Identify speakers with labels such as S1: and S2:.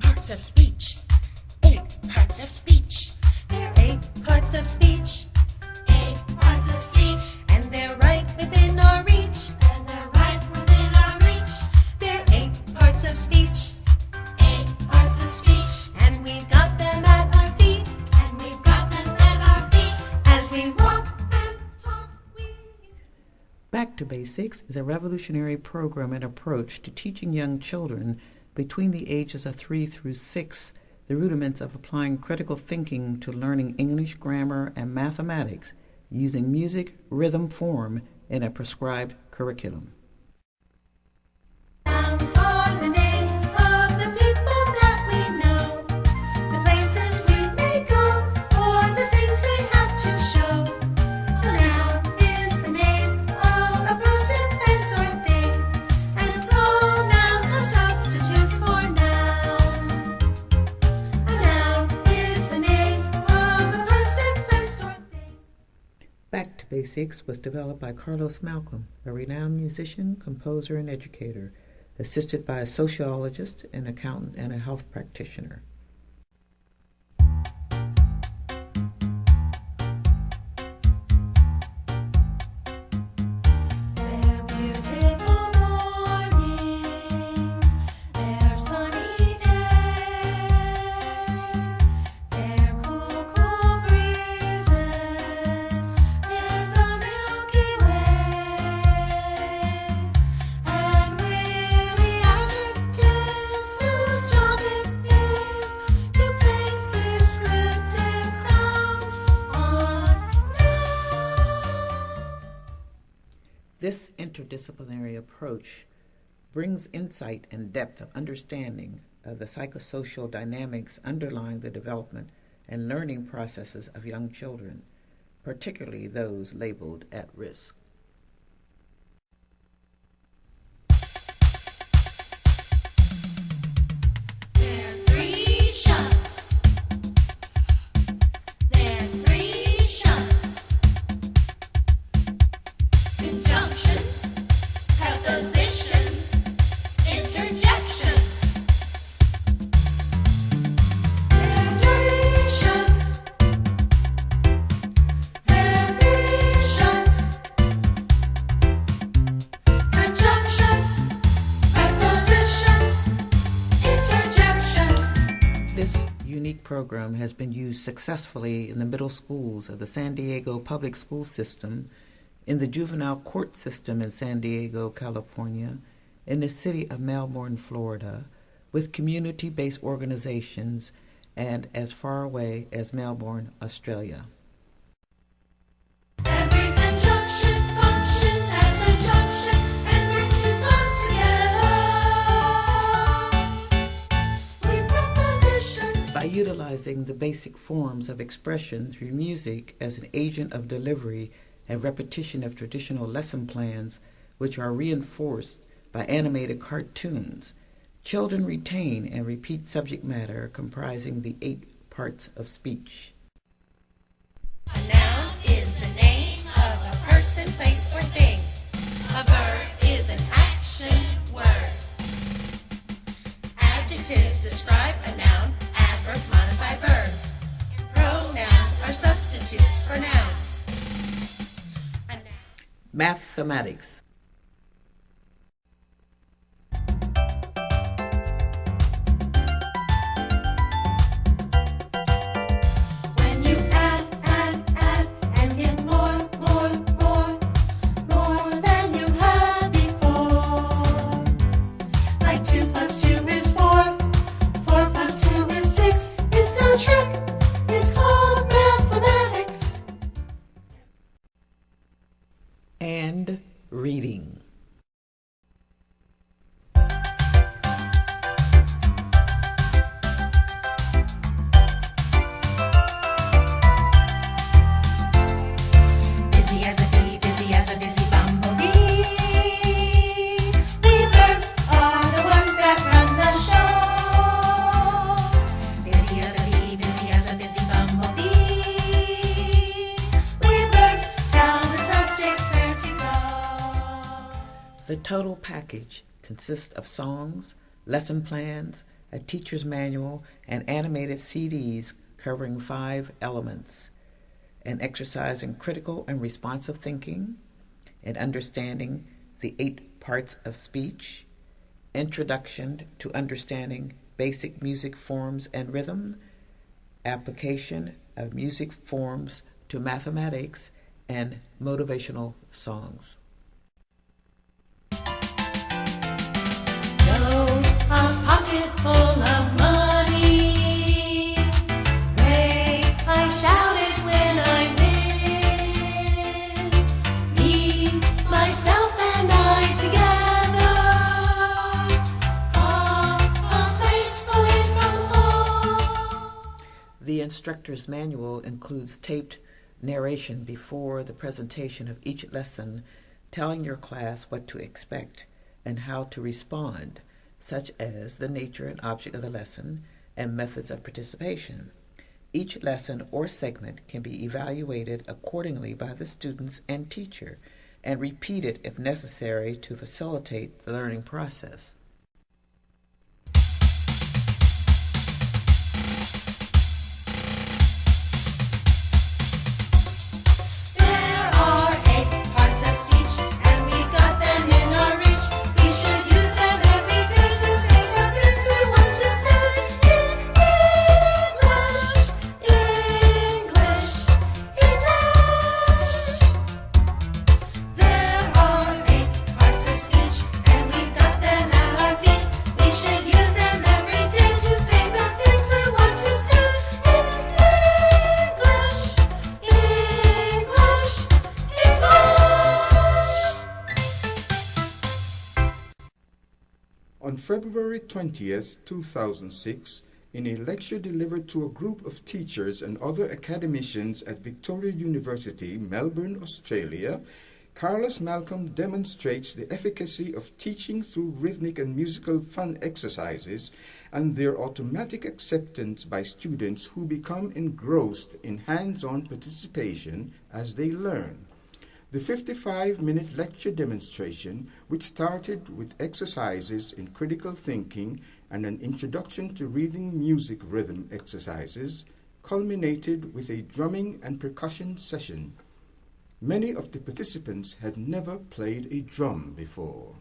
S1: parts of speech. 8 parts of speech. There are 8 parts of speech.
S2: 8 parts of speech.
S1: And they're right within our reach.
S2: And they're right within our reach.
S1: There are 8 parts of speech.
S2: 8 parts of speech.
S1: And we've got them at our feet.
S2: And we've got them at our feet.
S1: As we walk and talk,
S3: Back to Basics is a revolutionary program and approach to teaching young children between the ages of 3 through 6 the rudiments of applying critical thinking to learning English, grammar, and mathematics using music, rhythm, form in a prescribed curriculum.
S1: Nouns are the names of the people that we know, the places we may go, or the things they have to show. A noun is the name of a person, place, or thing, and pronouns are substitutes for nouns. A noun is the name of a person, place, or thing.
S3: Back to Basics was developed by Carlos Malcolm, a renowned musician, composer, and educator, assisted by a sociologist, an accountant, and a health practitioner.
S1: They're beautiful mornings, they're sunny days, they're cool, cool breezes, there's a Milky Way, and witty adjectives whose job it is to place descriptive crowns on nouns.
S3: This interdisciplinary approach brings insight and depth of understanding of the psychosocial dynamics underlying the development and learning processes of young children, particularly those labeled at risk.
S2: There are 3 shots. There are 3 shots. Conjunctions, prepositions, interjections.
S1: There are 3 shots. There are 3 shots. Conjunctions, prepositions, interjections.
S3: This unique program has been used successfully in the middle schools of the San Diego public school system, in the juvenile court system in San Diego, California, in the city of Melbourne, Florida, with community-based organizations, and as far away as Melbourne, Australia.
S1: Every conjunction functions as a junction and brings two thoughts together. We prepositions.
S3: By utilizing the basic forms of expression through music as an agent of delivery and repetition of traditional lesson plans, which are reinforced by animated cartoons, children retain and repeat subject matter comprising the 8 parts of speech.
S1: A noun is the name of a person, place, or thing. A verb is an action word. Adjectives describe a noun, adverbs modify verbs. Pronouns are substitutes for nouns. A noun.
S3: Mathematics.
S1: When you add, and get more than you had before. Like 2 plus 2 is 4, 4 plus 2 is 6. It's no trick, it's called mathematics.
S3: And reading.
S1: Busy as a bee, busy as a busy bumblebee. The verbs are the ones that run the show. Busy as a bee, busy as a busy bumblebee. The verbs tell the subjects where to go.
S3: The total package consists of songs, lesson plans, a teacher's manual, and animated CDs covering 5 elements: an exercise in critical and responsive thinking, and understanding the 8 parts of speech, introduction to understanding basic music forms and rhythm, application of music forms to mathematics, and motivational songs.
S1: A pocket full of money. Ray, I shout it when I win. Me, myself, and I together. A place away from home.
S3: The instructor's manual includes taped narration before the presentation of each lesson, telling your class what to expect and how to respond, such as the nature and object of the lesson and methods of participation. Each lesson or segment can be evaluated accordingly by the students and teacher and repeated if necessary to facilitate the learning process.
S1: There are 8 parts of speech, and we got them in our reach. We should use them every day to say the things we want to say. In English, English, English. There are 8 parts of speech, and we got them at our feet. We should use them every day to say the things we want to say. In English, English, English.
S4: On February 20th, 2006, in a lecture delivered to a group of teachers and other academicians at Victoria University, Melbourne, Australia, Carlos Malcolm demonstrates the efficacy of teaching through rhythmic and musical fun exercises and their automatic acceptance by students who become engrossed in hands-on participation as they learn. The 55-minute lecture demonstration, which started with exercises in critical thinking and an introduction to reading music rhythm exercises, culminated with a drumming and percussion session. Many of the participants had never played a drum before.